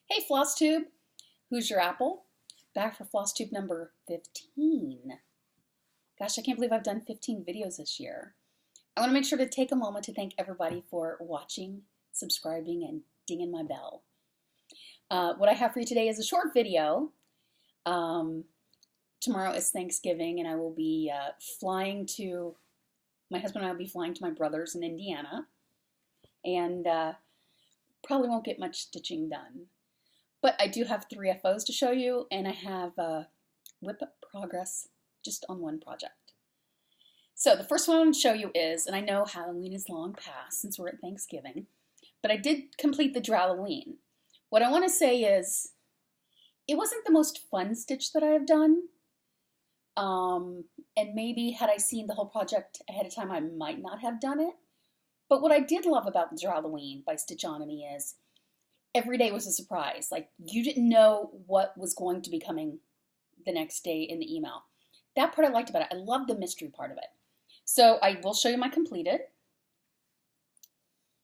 Hey FlossTube, who's your apple? Back for FlossTube number 15. Gosh, I can't believe I've done 15 videos this year. I want to make sure to take a moment to thank everybody for watching, subscribing, and dinging my bell. What I have for you today is a short video. Tomorrow is Thanksgiving, and I will be my husband and I will be flying to my brother's in Indiana, and probably won't get much stitching done. But I do have 3 FOs to show you, and I have WIP progress just on one project. So the first one I want to show you is, and I know Halloween is long past since we're at Thanksgiving, but I did complete the Dralloween. What I want to say is, it wasn't the most fun stitch that I have done, and maybe had I seen the whole project ahead of time, I might not have done it. But what I did love about the Dralloween by Stitchonomy is, every day was a surprise. Like, you didn't know what was going to be coming the next day in the email. That part I liked about it. I loved the mystery part of it. So I will show you my completed.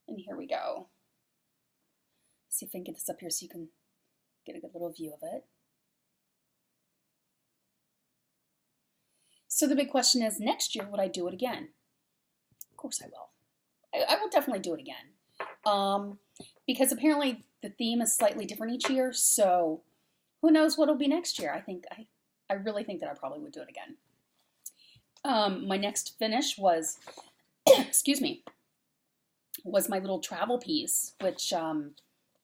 And here we go. See if I can get this up here so you can get a good little view of it. So the big question is, next year, would I do it again? Of course I will. I will definitely do it again. Because apparently the theme is slightly different each year, so who knows what it'll be next year. I really think that I probably would do it again. My next finish was, excuse me, was my little travel piece, which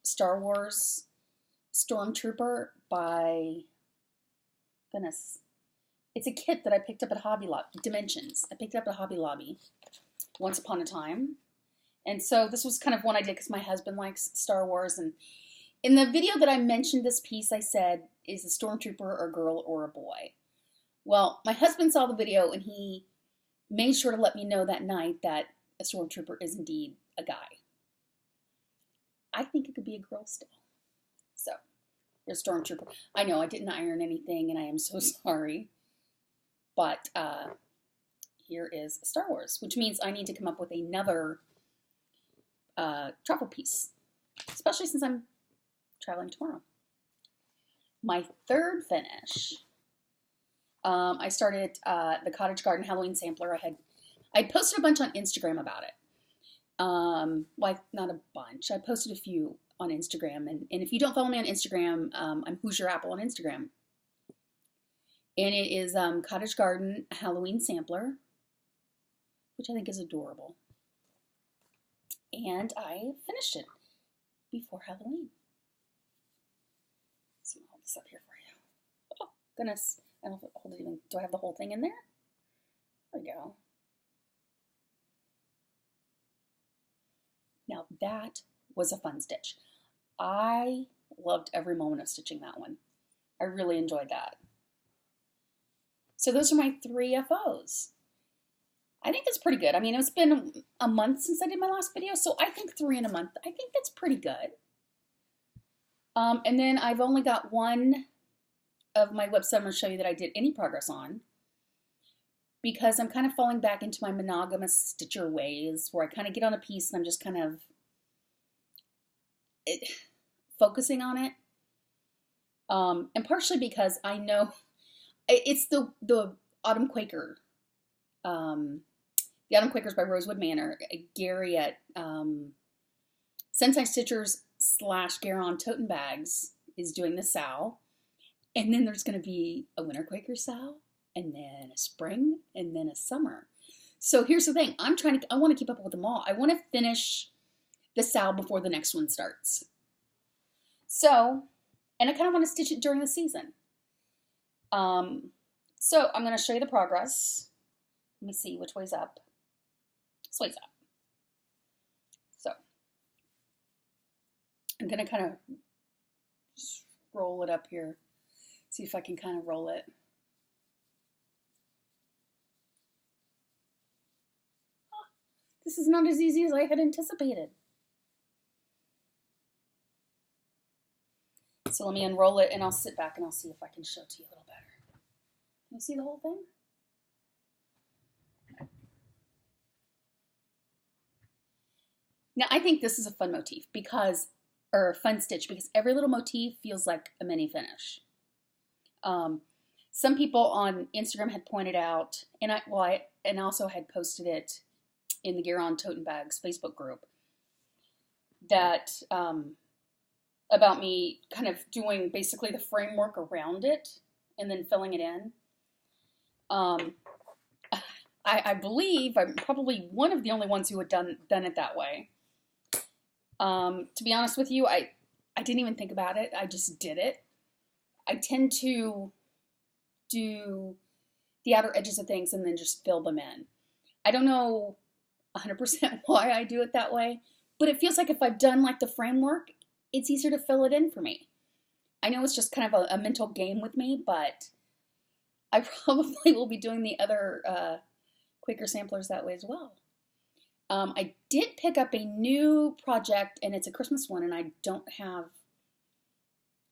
Star Wars Stormtrooper by, goodness, it's a kit that I picked up at Hobby Lobby, Dimensions. I picked it up at Hobby Lobby once upon a time. And so this was kind of one I did because my husband likes Star Wars. And in the video that I mentioned this piece, I said, is a Stormtrooper a girl or a boy? Well, my husband saw the video and he made sure to let me know that night that a Stormtrooper is indeed a guy. I think it could be a girl still. So, here's Stormtrooper. I know I didn't iron anything and I am so sorry. But here is Star Wars, which means I need to come up with another travel piece, especially since I'm traveling tomorrow. My third finish, I started the Cottage Garden Halloween sampler. I posted a bunch on Instagram about it. Well, not a bunch. I posted a few on Instagram, and if you don't follow me on Instagram, I'm Who's Your Apple on Instagram. And it is Cottage Garden Halloween sampler, which I think is adorable. And I finished it before Halloween. So I'll hold this up here for you. Oh, goodness. I don't know if hold it even. Do I have the whole thing in there? There we go. Now that was a fun stitch. I loved every moment of stitching that one. I really enjoyed that. So those are my 3 FOs. I think that's pretty good. I mean, it's been a month since I did my last video, so I think 3 in a month, I think that's pretty good. And then I've only got one of my WIPs I'm going to show you that I did any progress on, because I'm kind of falling back into my monogamous stitcher ways, where I kind of get on a piece and I'm just kind of focusing on it. And partially because I know it's the Autumn Quaker. The Autumn Quakers by Rosewood Manor. Gary at Sunshine Stitchers / Garon Toten Bags is doing the sow. And then there's going to be a Winter Quaker sow, and then a spring, and then a summer. So here's the thing. I want to keep up with them all. I want to finish the sow before the next one starts. So, and I kind of want to stitch it during the season. So I'm going to show you the progress. Let me see which way's up. This way's up. So I'm going to kind of just roll it up here. See if I can kind of roll it. Oh, this is not as easy as I had anticipated. So let me unroll it and I'll sit back and I'll see if I can show it to you a little better. Can you see the whole thing? Now, I think this is a fun motif because or fun stitch because every little motif feels like a mini finish. Some people on Instagram had pointed out, and I also had posted it in the Gear On Toten Bags Facebook group, that about me kind of doing basically the framework around it and then filling it in. I believe I'm probably one of the only ones who had done it that way. To be honest with you, I didn't even think about it. I just did it. I tend to do the outer edges of things and then just fill them in. I don't know 100% why I do it that way, but it feels like if I've done like the framework, it's easier to fill it in for me. I know it's just kind of a mental game with me, but I probably will be doing the other Quaker samplers that way as well. I did pick up a new project, and it's a Christmas one, and I'm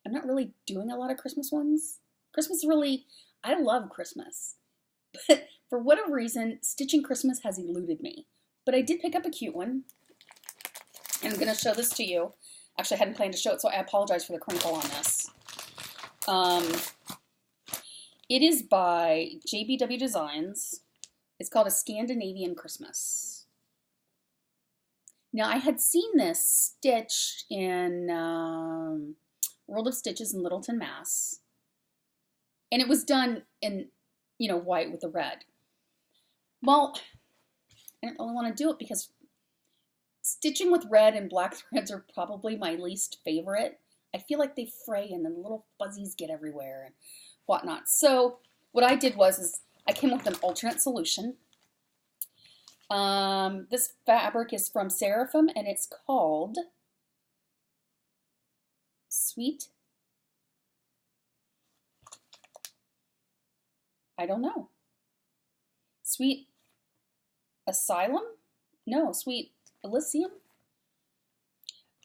not really doing a lot of Christmas ones. I love Christmas, but for whatever reason, stitching Christmas has eluded me. But I did pick up a cute one, and I'm going to show this to you. Actually, I hadn't planned to show it, so I apologize for the crinkle on this. It is by JBW Designs. It's called A Scandinavian Christmas. Now, I had seen this stitched in World of Stitches in Littleton, Mass. And it was done in, white with the red. Well, I don't really want to do it because stitching with red and black threads are probably my least favorite. I feel like they fray and then little fuzzies get everywhere and whatnot. So what I did was I came up with an alternate solution. This fabric is from Seraphim and it's called Sweet. I don't know. Sweet Asylum? No, Sweet Elysium?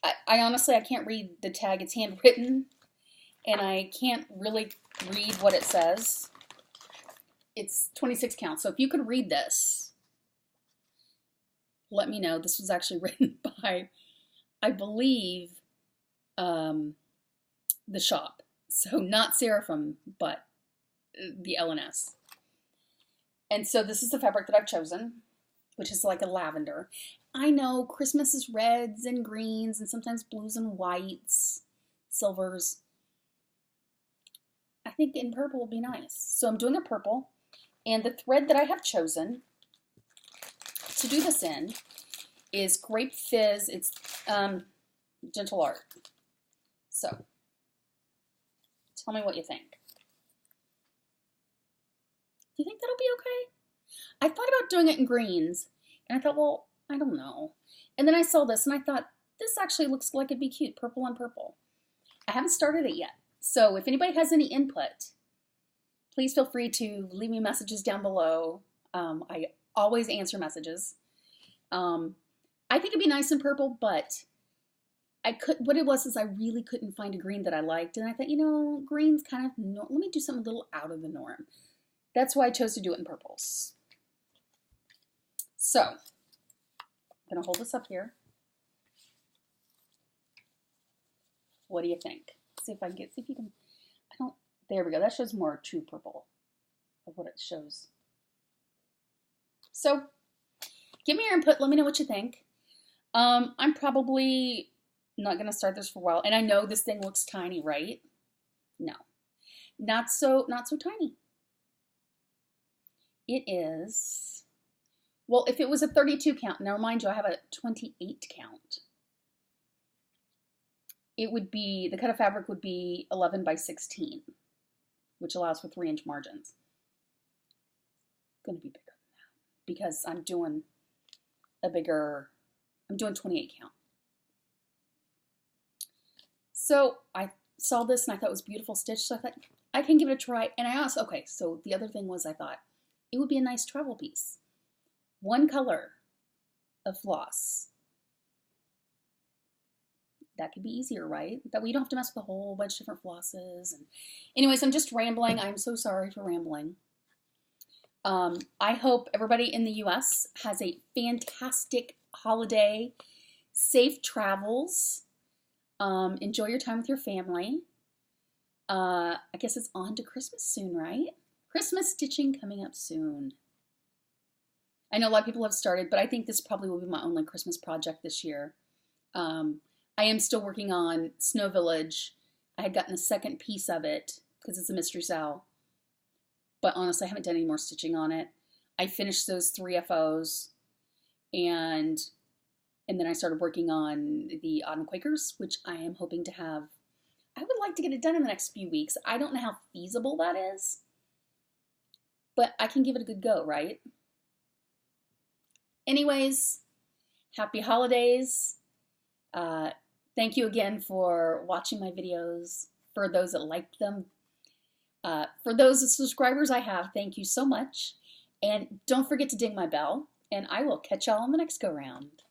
I honestly, I can't read the tag. It's handwritten, and I can't really read what it says. It's 26 count, so if you could read this, let me know. This was actually written by, I believe, the shop. So not Seraphim, but the LNS. And so this is the fabric that I've chosen, which is like a lavender. I know Christmas is reds and greens and sometimes blues and whites, silvers. I think in purple will be nice. So I'm doing a purple, and the thread that I have chosen to do this in is Grape Fizz. It's Gentle Art. So tell me what you think. Do you think that'll be okay? I thought about doing it in greens, and I thought, well, I don't know. And then I saw this, and I thought, this actually looks like it'd be cute, purple on purple. I haven't started it yet, so if anybody has any input, please feel free to leave me messages down below. I always answer messages. I think it'd be nice in purple, but what it was is I really couldn't find a green that I liked, and I thought, green's kind of, let me do something a little out of the norm. That's why I chose to do it in purples. So, I'm going to hold this up here. What do you think? See if you can, there we go. That shows more true purple of what it shows. So, give me your input. Let me know what you think. I'm probably not going to start this for a while. And I know this thing looks tiny, right? No. Not so tiny. It is, well, if it was a 32 count, now mind you, I have a 28 count. It would be, the cut of fabric would be 11 by 16, which allows for 3-inch margins. It's going to be bigger than that because I'm doing 28 count. So I saw this and I thought it was beautiful stitch, so I thought I can give it a try. And I asked, okay, so the other thing was I thought it would be a nice travel piece. One color of floss. That could be easier, right? That way you don't have to mess with a whole bunch of different flosses. And anyways, I'm just rambling. I'm so sorry for rambling. I hope everybody in the US has a fantastic holiday, safe travels. Enjoy your time with your family. I guess it's on to Christmas soon, right? Christmas stitching coming up soon. I know a lot of people have started, but I think this probably will be my only Christmas project this year. I am still working on Snow Village. I had gotten the second piece of it because it's a mystery cell. But honestly, I haven't done any more stitching on it. I finished those 3 FOs, and then I started working on the Autumn Quakers, which I am hoping to have. I would like to get it done in the next few weeks. I don't know how feasible that is, but I can give it a good go, right? Anyways, happy holidays. Thank you again for watching my videos. For those that like them, for those subscribers I have, thank you so much. And don't forget to ding my bell, and I will catch y'all on the next go round.